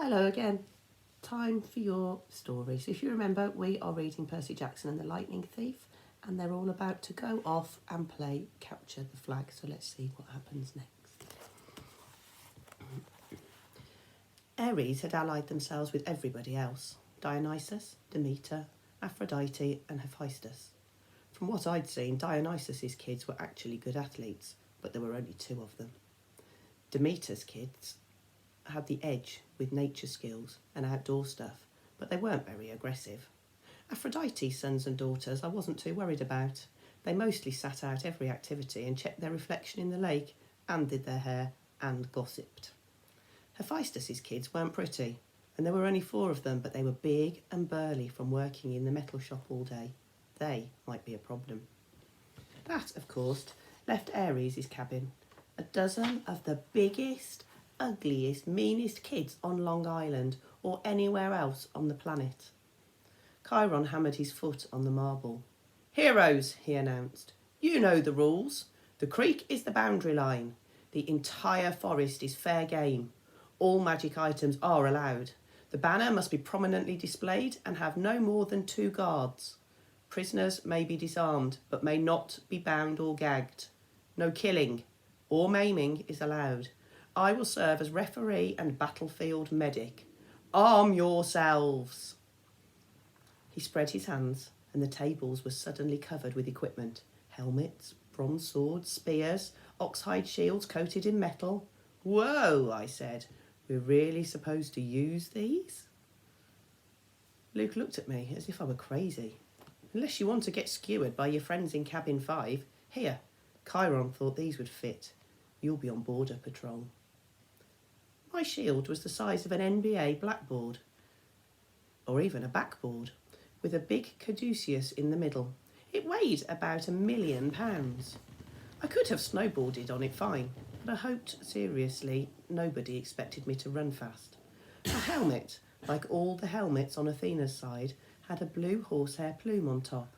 Hello again. Time for your story. So if you remember, we are reading Percy Jackson and the Lightning Thief, and they're all about to go off and play capture the flag. So let's see what happens next. Ares had allied themselves with everybody else: Dionysus, Demeter, Aphrodite and Hephaestus. From what I'd seen, Dionysus's kids were actually good athletes, but there were only 2 of them. Demeter's kids had the edge with nature skills and outdoor stuff, but they weren't very aggressive. Aphrodite's sons and daughters I wasn't too worried about. They mostly sat out every activity and checked their reflection in the lake and did their hair and gossiped. Hephaestus's kids weren't pretty, and there were only 4 of them, but they were big and burly from working in the metal shop all day. They might be a problem. That, of course, left Ares' cabin. A dozen of the biggest, ugliest, meanest kids on Long Island or anywhere else on the planet. Chiron hammered his foot on the marble. "Heroes," he announced, "you know the rules. The creek is the boundary line. The entire forest is fair game. All magic items are allowed. The banner must be prominently displayed and have no more than 2 guards. Prisoners may be disarmed, but may not be bound or gagged. No killing or maiming is allowed. I will serve as referee and battlefield medic. Arm yourselves." He spread his hands, and the tables were suddenly covered with equipment: helmets, bronze swords, spears, oxhide shields coated in metal. "Whoa," I said. "We're really supposed to use these?" Luke looked at me as if I were crazy. "Unless you want to get skewered by your friends in cabin 5. Here, Chiron thought these would fit. You'll be on border patrol." My shield was the size of an NBA blackboard, or even a backboard, with a big caduceus in the middle. It weighed about £1 million. I could have snowboarded on it fine, but I hoped seriously nobody expected me to run fast. A helmet, like all the helmets on Athena's side, had a blue horsehair plume on top.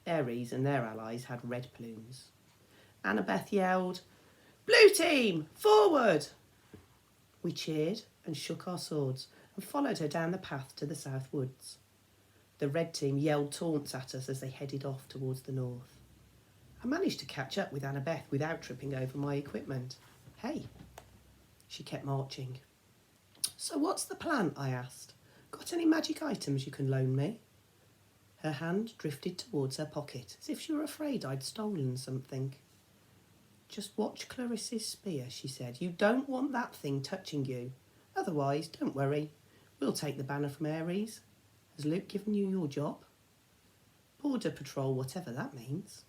Ares and their allies had red plumes. Annabeth yelled, "Blue team, forward!" We cheered and shook our swords and followed her down the path to the south woods. The red team yelled taunts at us as they headed off towards the north. I managed to catch up with Annabeth without tripping over my equipment. "Hey." She kept marching. "So what's the plan?" I asked. "Got any magic items you can loan me?" Her hand drifted towards her pocket, as if she were afraid I'd stolen something. "Just watch Clarisse's spear," she said. "You don't want that thing touching you. Otherwise, don't worry. We'll take the banner from Ares. Has Luke given you your job?" "Border patrol, whatever that means."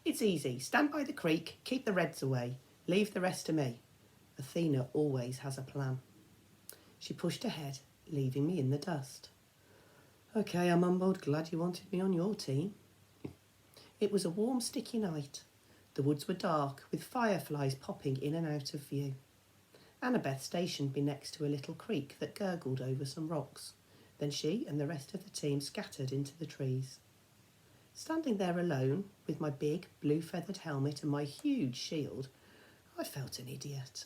"It's easy. Stand by the creek, keep the Reds away. Leave the rest to me. Athena always has a plan." She pushed ahead, leaving me in the dust. "Okay," I mumbled. "Glad you wanted me on your team." It was a warm, sticky night. The woods were dark, with fireflies popping in and out of view. Annabeth stationed me next to a little creek that gurgled over some rocks. Then she and the rest of the team scattered into the trees. Standing there alone, with my big blue-feathered helmet and my huge shield, I felt an idiot.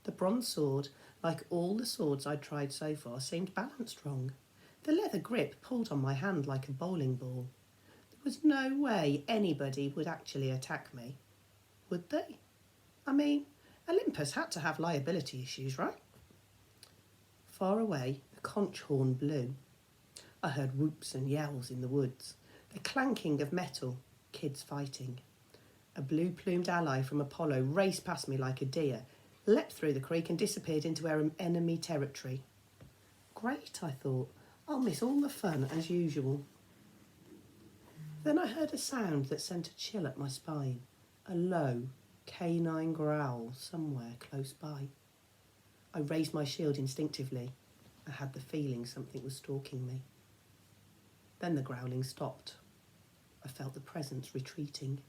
The bronze sword, like all the swords I'd tried so far, seemed balanced wrong. The leather grip pulled on my hand like a bowling ball. There was no way anybody would actually attack me. Would they? I mean, Olympus had to have liability issues, right? Far away, a conch horn blew. I heard whoops and yells in the woods, the clanking of metal, kids fighting. A blue-plumed ally from Apollo raced past me like a deer, leapt through the creek and disappeared into enemy territory. Great, I thought. I'll miss all the fun as usual. Then I heard a sound that sent a chill up my spine, a low, canine growl somewhere close by. I raised my shield instinctively. I had the feeling something was stalking me. Then the growling stopped. I felt the presence retreating.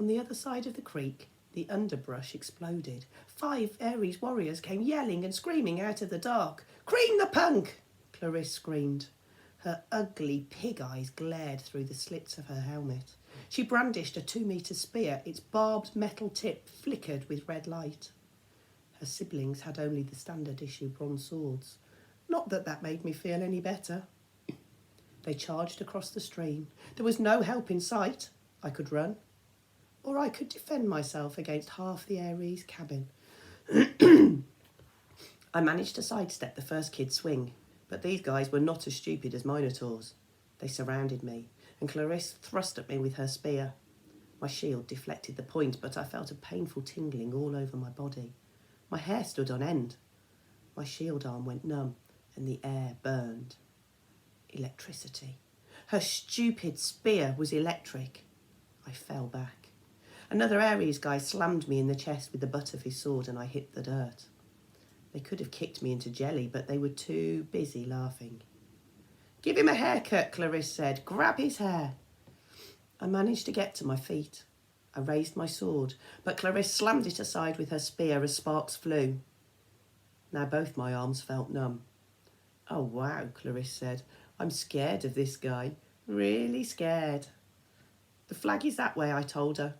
On the other side of the creek, the underbrush exploded. 5 Ares warriors came yelling and screaming out of the dark. "Cream the punk!" Clarisse screamed. Her ugly pig eyes glared through the slits of her helmet. She brandished a 2-metre spear. Its barbed metal tip flickered with red light. Her siblings had only the standard issue bronze swords. Not that that made me feel any better. They charged across the stream. There was no help in sight. I could run, or I could defend myself against half the Ares cabin. I managed to sidestep the first kid's swing, but these guys were not as stupid as Minotaurs. They surrounded me, and Clarisse thrust at me with her spear. My shield deflected the point, but I felt a painful tingling all over my body. My hair stood on end. My shield arm went numb, and the air burned. Electricity. Her stupid spear was electric. I fell back. Another Ares guy slammed me in the chest with the butt of his sword, and I hit the dirt. They could have kicked me into jelly, but they were too busy laughing. "Give him a haircut," Clarisse said. "Grab his hair." I managed to get to my feet. I raised my sword, but Clarisse slammed it aside with her spear as sparks flew. Now both my arms felt numb. "Oh, wow," Clarisse said. "I'm scared of this guy. Really scared." "The flag is that way," I told her.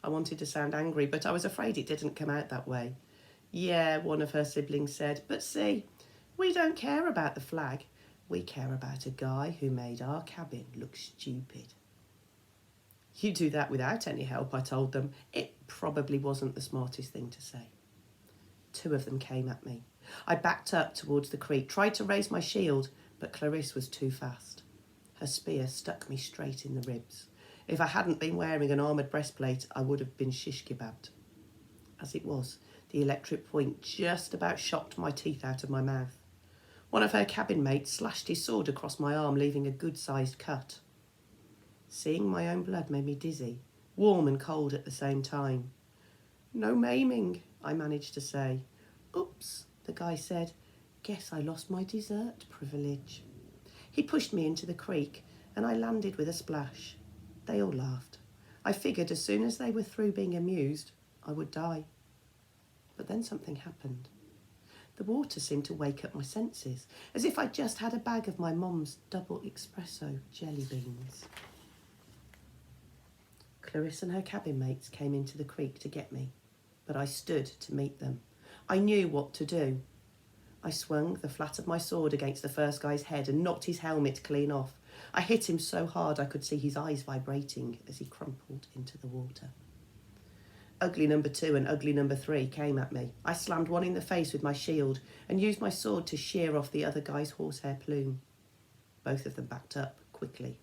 I wanted to sound angry, but I was afraid it didn't come out that way. "Yeah," one of her siblings said, "but see, we don't care about the flag. We care about a guy who made our cabin look stupid." "You do that without any help," I told them. It probably wasn't the smartest thing to say. Two of them came at me. I backed up towards the creek, tried to raise my shield, but Clarisse was too fast. Her spear stuck me straight in the ribs. If I hadn't been wearing an armoured breastplate, I would have been shish kebabbed. As it was, the electric point just about shocked my teeth out of my mouth. One of her cabin mates slashed his sword across my arm, leaving a good-sized cut. Seeing my own blood made me dizzy, warm and cold at the same time. "No maiming," I managed to say. "Oops," the guy said. "Guess I lost my dessert privilege." He pushed me into the creek, and I landed with a splash. They all laughed. I figured as soon as they were through being amused, I would die. But then something happened. The water seemed to wake up my senses, as if I'd just had a bag of my mom's double espresso jelly beans. Clarisse and her cabin mates came into the creek to get me, but I stood to meet them. I knew what to do. I swung the flat of my sword against the first guy's head and knocked his helmet clean off. I hit him so hard I could see his eyes vibrating as he crumpled into the water. Ugly number 2 and ugly number 3 came at me. I slammed one in the face with my shield and used my sword to shear off the other guy's horsehair plume. Both of them backed up quickly.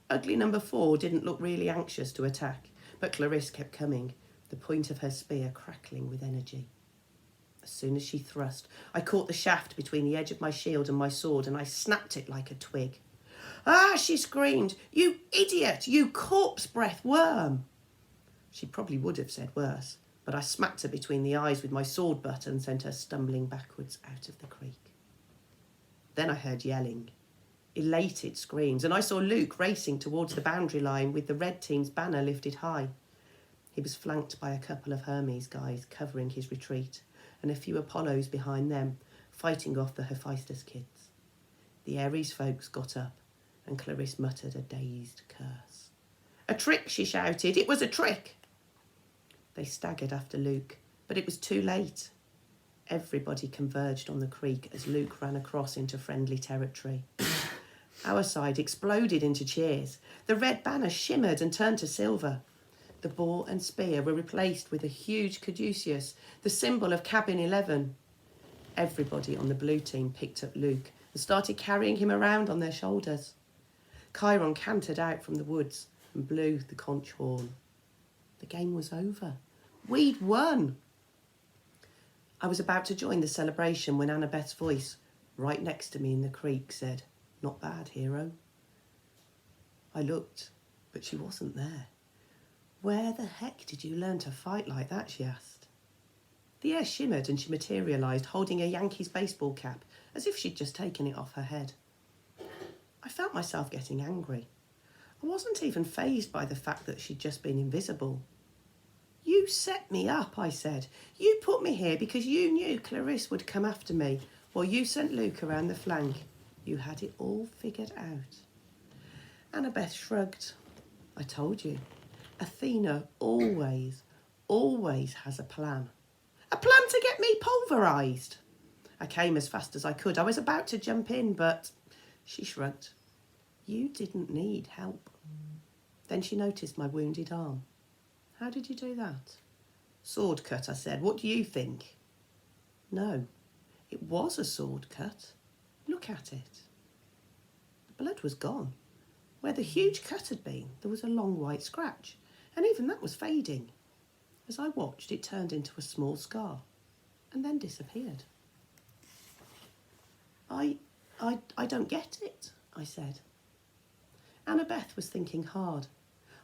Ugly number 4 didn't look really anxious to attack, but Clarisse kept coming, the point of her spear crackling with energy. As soon as she thrust, I caught the shaft between the edge of my shield and my sword, and I snapped it like a twig. "Ah!" she screamed. "You idiot! You corpse-breath worm!" She probably would have said worse, but I smacked her between the eyes with my sword butt and sent her stumbling backwards out of the creek. Then I heard yelling, elated screams, and I saw Luke racing towards the boundary line with the red team's banner lifted high. He was flanked by a couple of Hermes guys covering his retreat, and a few Apollos behind them, fighting off the Hephaestus kids. The Ares folks got up, and Clarisse muttered a dazed curse. "A trick," she shouted. "It was a trick." They staggered after Luke, but it was too late. Everybody converged on the creek as Luke ran across into friendly territory. Our side exploded into cheers. The red banner shimmered and turned to silver. The boar and spear were replaced with a huge caduceus, the symbol of Cabin 11. Everybody on the blue team picked up Luke and started carrying him around on their shoulders. Chiron cantered out from the woods and blew the conch horn. The game was over. We'd won. I was about to join the celebration when Annabeth's voice, right next to me in the creek, said, "Not bad, hero." I looked, but she wasn't there. "Where the heck did you learn to fight like that?" she asked. The air shimmered and she materialised, holding a Yankees baseball cap, as if she'd just taken it off her head. I felt myself getting angry. I wasn't even fazed by the fact that she'd just been invisible. "You set me up," I said. "You put me here because you knew Clarisse would come after me, while you sent Luke around the flank. You had it all figured out." Annabeth shrugged. "I told you. Athena always has a plan. A plan to get me pulverised. I came as fast as I could. I was about to jump in, but she shrugged. You didn't need help. Then she noticed my wounded arm. How did you do that? Sword cut, I said. What do you think? No, it was a sword cut. Look at it. The blood was gone. Where the huge cut had been, there was a long white scratch, and even that was fading. As I watched, it turned into a small scar, and then disappeared. I don't get it, I said. Annabeth was thinking hard.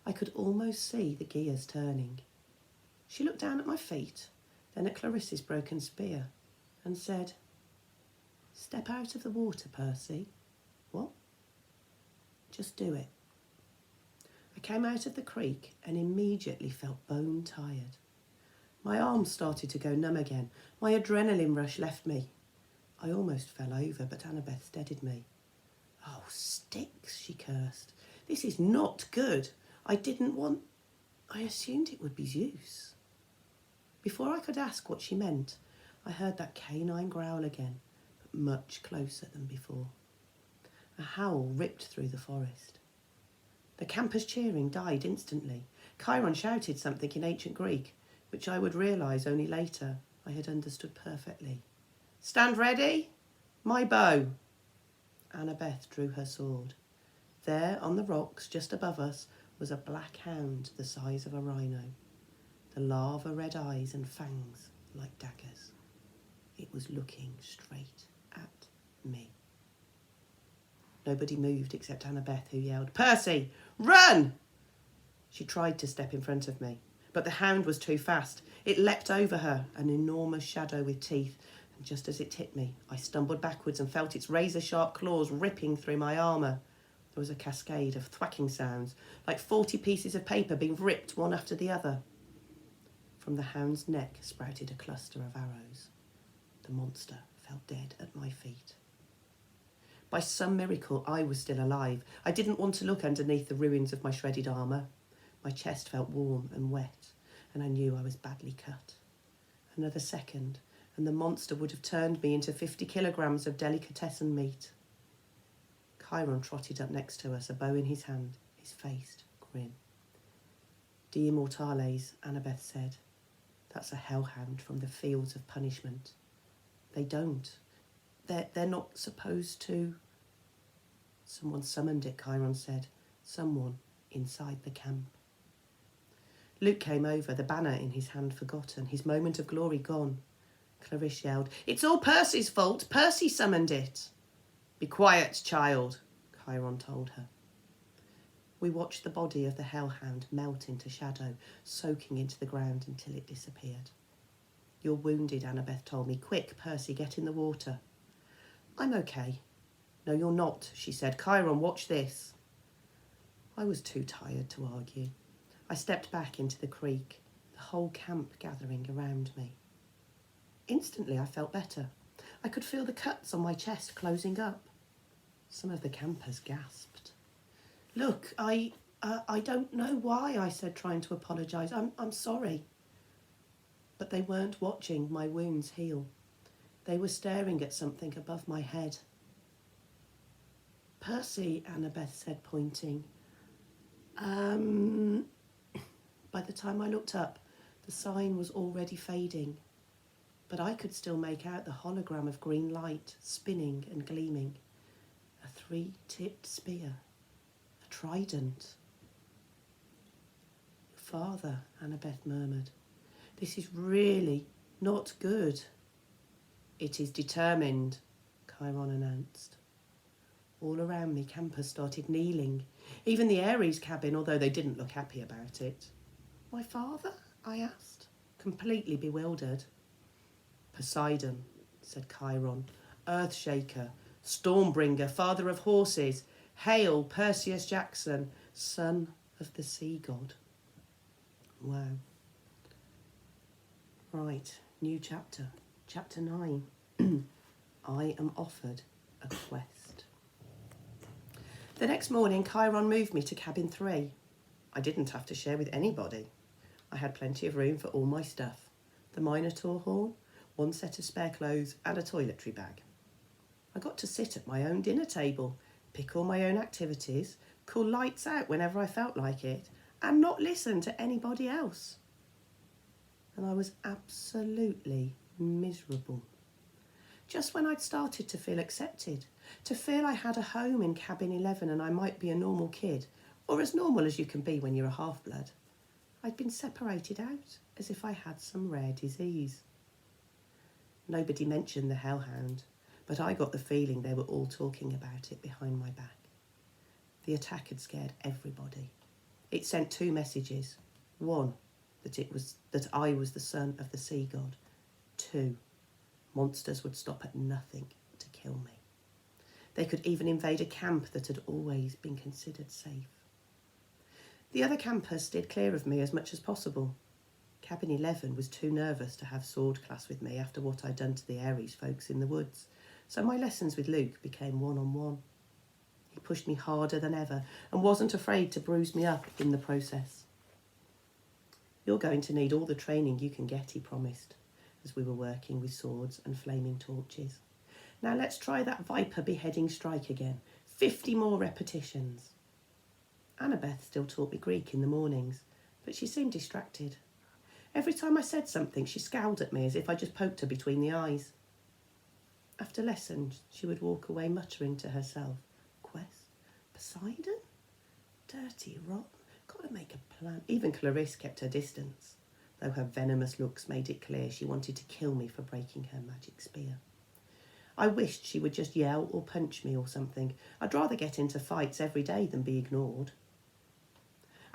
I could almost see the gears turning. She looked down at my feet, then at Clarissa's broken spear, and said, Step out of the water, Percy. What? Just do it. I came out of the creek and immediately felt bone tired. My arms started to go numb again. My adrenaline rush left me. I almost fell over, but Annabeth steadied me. Oh, sticks, she cursed. This is not good. I assumed it would be Zeus. Before I could ask what she meant, I heard that canine growl again, but much closer than before. A howl ripped through the forest. The campers' cheering died instantly. Chiron shouted something in ancient Greek, which I would realise only later I had understood perfectly. Stand ready. My bow. Annabeth drew her sword. There, on the rocks just above us, was a black hound the size of a rhino, the lava-red eyes and fangs like daggers. It was looking straight at me. Nobody moved except Annabeth, who yelled, Percy, run! She tried to step in front of me, but the hound was too fast. It leapt over her, an enormous shadow with teeth, and just as it hit me, I stumbled backwards and felt its razor-sharp claws ripping through my armour. There was a cascade of thwacking sounds, like 40 pieces of paper being ripped one after the other. From the hound's neck sprouted a cluster of arrows. The monster fell dead at my feet. By some miracle, I was still alive. I didn't want to look underneath the ruins of my shredded armour. My chest felt warm and wet, and I knew I was badly cut. Another second, and the monster would have turned me into 50 kilograms of delicatessen meat. Chiron trotted up next to us, a bow in his hand, his face grim. De Immortales, Annabeth said. That's a hellhound from the fields of punishment. They don't. They're not supposed to. Someone summoned it, Chiron said. Someone inside the camp. Luke came over, the banner in his hand forgotten, his moment of glory gone. Clarisse yelled, It's all Percy's fault. Percy summoned it. Be quiet, child, Chiron told her. We watched the body of the hellhound melt into shadow, soaking into the ground until it disappeared. You're wounded, Annabeth told me. Quick, Percy, get in the water. I'm okay. No, you're not, she said. Chiron, watch this. I was too tired to argue. I stepped back into the creek, the whole camp gathering around me. Instantly, I felt better. I could feel the cuts on my chest closing up. Some of the campers gasped. Look, I don't know why, I said, trying to apologise. I'm sorry. But they weren't watching my wounds heal. They were staring at something above my head. Percy, Annabeth said, pointing. By the time I looked up, the sign was already fading, but I could still make out the hologram of green light spinning and gleaming. A 3-tipped spear, a trident. Father, Annabeth murmured, this is really not good. It is determined, Chiron announced. All around me, campers started kneeling. Even the Ares cabin, although they didn't look happy about it. My father? I asked, completely bewildered. Poseidon, said Chiron, Earthshaker, Stormbringer, father of horses, hail Perseus Jackson, son of the sea god. Wow. Right, new chapter. Chapter 9. I am offered a quest. The next morning, Chiron moved me to cabin 3. I didn't have to share with anybody. I had plenty of room for all my stuff. the Minotaur horn, one set of spare clothes and a toiletry bag. I got to sit at my own dinner table, pick all my own activities, call lights out whenever I felt like it, and not listen to anybody else. And I was absolutely miserable. Just when I'd started to feel accepted, to feel I had a home in cabin 11 and I might be a normal kid, or as normal as you can be when you're a half-blood, I'd been separated out as if I had some rare disease. Nobody mentioned the hellhound, but I got the feeling they were all talking about it behind my back. The attack had scared everybody. It sent 2 messages. 1, that I was the son of the sea god. 2, monsters would stop at nothing to kill me. They could even invade a camp that had always been considered safe. The other campers steered clear of me as much as possible. Cabin 11 was too nervous to have sword class with me after what I'd done to the Ares folks in the woods, so my lessons with Luke became one-on-one. He pushed me harder than ever and wasn't afraid to bruise me up in the process. "You're going to need all the training you can get," he promised, as we were working with swords and flaming torches. "Now let's try that viper beheading strike again. 50 more repetitions." Annabeth still taught me Greek in the mornings, but she seemed distracted. Every time I said something, she scowled at me as if I just poked her between the eyes. After lessons, she would walk away muttering to herself, "Quest? Poseidon? Dirty, rotten. Got to make a plan." Even Clarisse kept her distance, though her venomous looks made it clear she wanted to kill me for breaking her magic spear. I wished she would just yell or punch me or something. I'd rather get into fights every day than be ignored.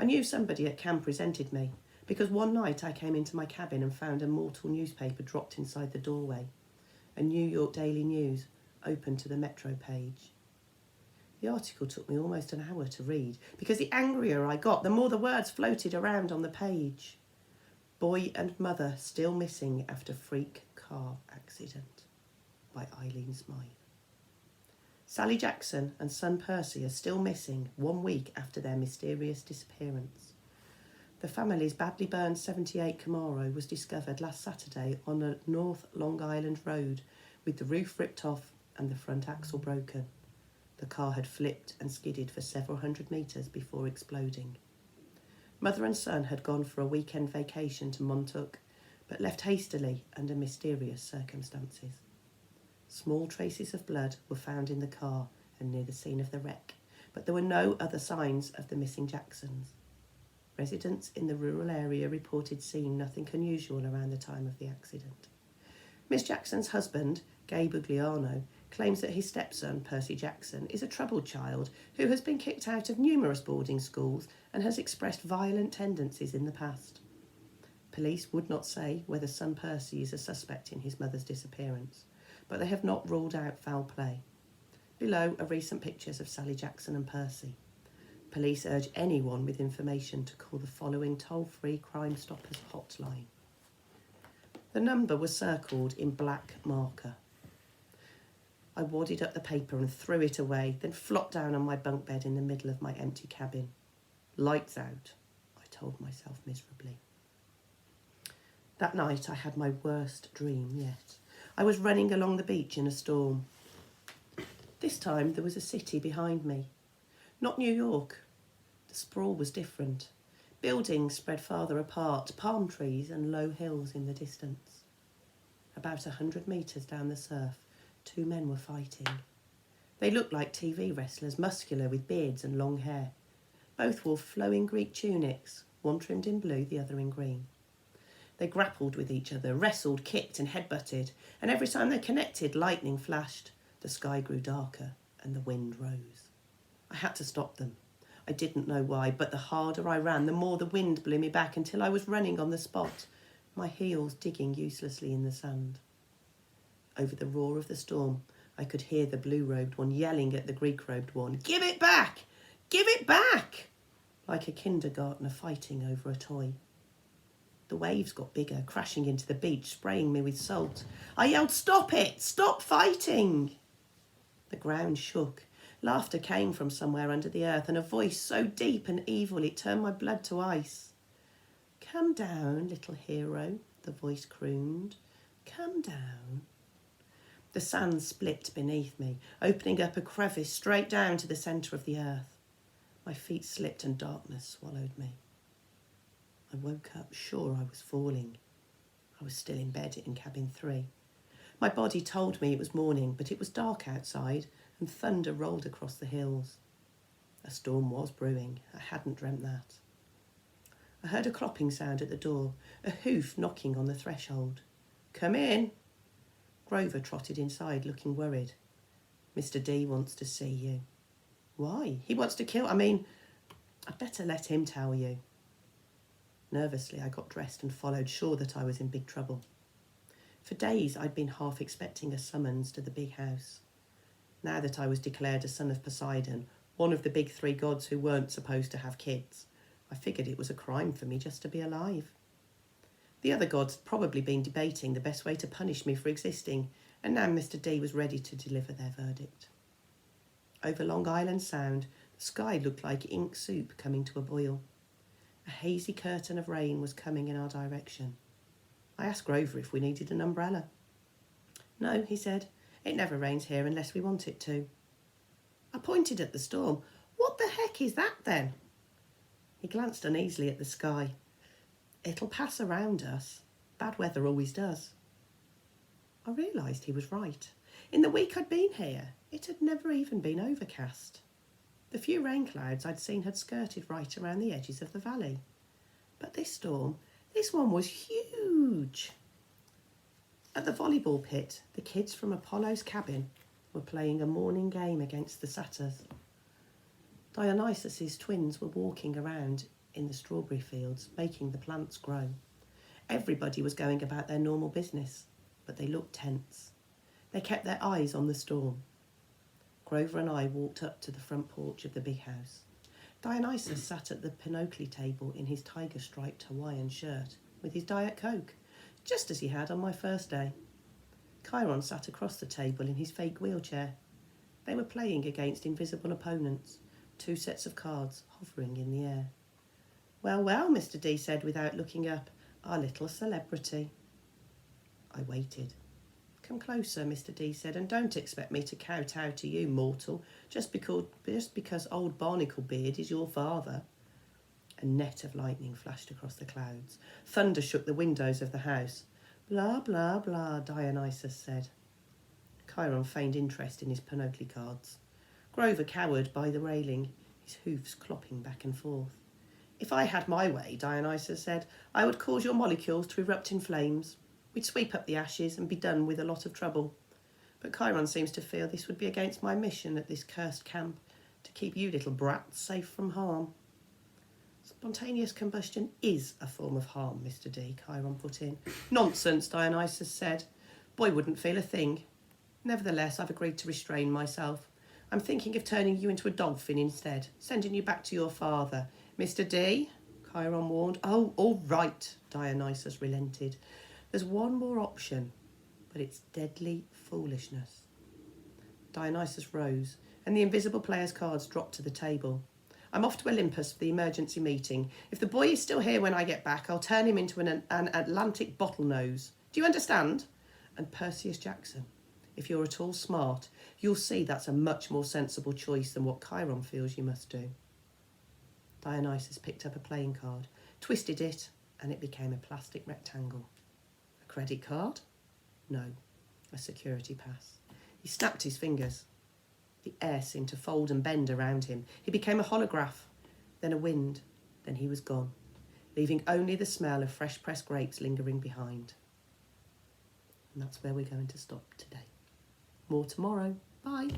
I knew somebody at camp resented me, because one night I came into my cabin and found a mortal newspaper dropped inside the doorway. A New York Daily News, open to the Metro page. The article took me almost an hour to read, because the angrier I got, the more the words floated around on the page. "Boy and mother still missing after freak car accident," by Eileen Smythe. Sally Jackson and son Percy are still missing 1 week after their mysterious disappearance. The family's badly burned 78 Camaro was discovered last Saturday on a North Long Island road with the roof ripped off and the front axle broken. The car had flipped and skidded for several hundred metres before exploding. Mother and son had gone for a weekend vacation to Montauk, but left hastily under mysterious circumstances. Small traces of blood were found in the car and near the scene of the wreck, but there were no other signs of the missing Jacksons. Residents in the rural area reported seeing nothing unusual around the time of the accident. Miss Jackson's husband, Gabe Ugliano, claims that his stepson, Percy Jackson, is a troubled child who has been kicked out of numerous boarding schools and has expressed violent tendencies in the past. Police would not say whether son Percy is a suspect in his mother's disappearance, but they have not ruled out foul play. Below are recent pictures of Sally Jackson and Percy. Police urge anyone with information to call the following toll-free Crime Stoppers hotline. The number was circled in black marker. I wadded up the paper and threw it away, then flopped down on my bunk bed in the middle of my empty cabin. "Lights out," I told myself miserably. That night I had my worst dream yet. I was running along the beach in a storm. This time there was a city behind me. Not New York. The sprawl was different. Buildings spread farther apart, palm trees and low hills in the distance. About 100 metres down the surf, 2 men were fighting. They looked like TV wrestlers, muscular with beards and long hair. Both wore flowing Greek tunics, one trimmed in blue, the other in green. They grappled with each other, wrestled, kicked and headbutted, and every time they connected, lightning flashed, the sky grew darker and the wind rose. I had to stop them. I didn't know why, but the harder I ran, the more the wind blew me back until I was running on the spot, my heels digging uselessly in the sand. Over the roar of the storm, I could hear the blue-robed one yelling at the Greek-robed one, "Give it back! Give it back!" like a kindergartner fighting over a toy. The waves got bigger, crashing into the beach, spraying me with salt. I yelled, "Stop it! Stop fighting!" The ground shook. Laughter came from somewhere under the earth, and a voice so deep and evil it turned my blood to ice. "Come down, little hero," the voice crooned. Come down. The sand split beneath me, opening up a crevice straight down to the centre of the earth. My feet slipped and darkness swallowed me. I woke up sure I was falling. I was still in bed in cabin 3. My body told me it was morning, but it was dark outside and thunder rolled across the hills. A storm was brewing. I hadn't dreamt that. I heard a clopping sound at the door, a hoof knocking on the threshold. Come in. Grover trotted inside, looking worried. Mr. D wants to see you. Why? He wants to kill... I'd better let him tell you. Nervously, I got dressed and followed, sure that I was in big trouble. For days, I'd been half expecting a summons to the big house. Now that I was declared a son of Poseidon, one of the big 3 gods who weren't supposed to have kids, I figured it was a crime for me just to be alive. The other gods had probably been debating the best way to punish me for existing, and now Mr. D was ready to deliver their verdict. Over Long Island Sound, the sky looked like ink soup coming to a boil. A hazy curtain of rain was coming in our direction. I asked Grover if we needed an umbrella. No, he said, it never rains here unless we want it to. I pointed at the storm. What the heck is that then? He glanced uneasily at the sky. It'll pass around us. Bad weather always does. I realised he was right. In the week I'd been here, it had never even been overcast. The few rain clouds I'd seen had skirted right around the edges of the valley. But this storm, this one was huge. At the volleyball pit, the kids from Apollo's cabin were playing a morning game against the satyrs. Dionysus's twins were walking around in the strawberry fields, making the plants grow. Everybody was going about their normal business, but they looked tense. They kept their eyes on the storm. Grover and I walked up to the front porch of the big house. Dionysus sat at the pinochle table in his tiger-striped Hawaiian shirt with his Diet Coke, just as he had on my first day. Chiron sat across the table in his fake wheelchair. They were playing against invisible opponents, 2 sets of cards hovering in the air. Well, well, Mr. D said without looking up, our little celebrity. I waited. Come closer, Mr. D said, and don't expect me to kowtow to you, mortal, just because old Barnacle-beard is your father. A net of lightning flashed across the clouds. Thunder shook the windows of the house. Blah, blah, blah, Dionysus said. Chiron feigned interest in his pinochle cards. Grover cowered by the railing, his hoofs clopping back and forth. If I had my way, Dionysus said, I would cause your molecules to erupt in flames. We'd sweep up the ashes and be done with a lot of trouble. But Chiron seems to feel this would be against my mission at this cursed camp, to keep you little brats safe from harm. Spontaneous combustion is a form of harm, Mr. D, Chiron put in. Nonsense, Dionysus said. Boy wouldn't feel a thing. Nevertheless, I've agreed to restrain myself. I'm thinking of turning you into a dolphin instead, sending you back to your father. Mr. D, Chiron warned. Oh, all right, Dionysus relented. There's one more option, but it's deadly foolishness. Dionysus rose, and the invisible player's cards dropped to the table. I'm off to Olympus for the emergency meeting. If the boy is still here when I get back, I'll turn him into an Atlantic bottlenose. Do you understand? And Percy Jackson, if you're at all smart, you'll see that's a much more sensible choice than what Chiron feels you must do. Dionysus picked up a playing card, twisted it, and it became a plastic rectangle. A credit card? No, a security pass. He snapped his fingers. The air seemed to fold and bend around him. He became a holograph, then a wind, then he was gone, leaving only the smell of fresh-pressed grapes lingering behind. And that's where we're going to stop today. More tomorrow. Bye.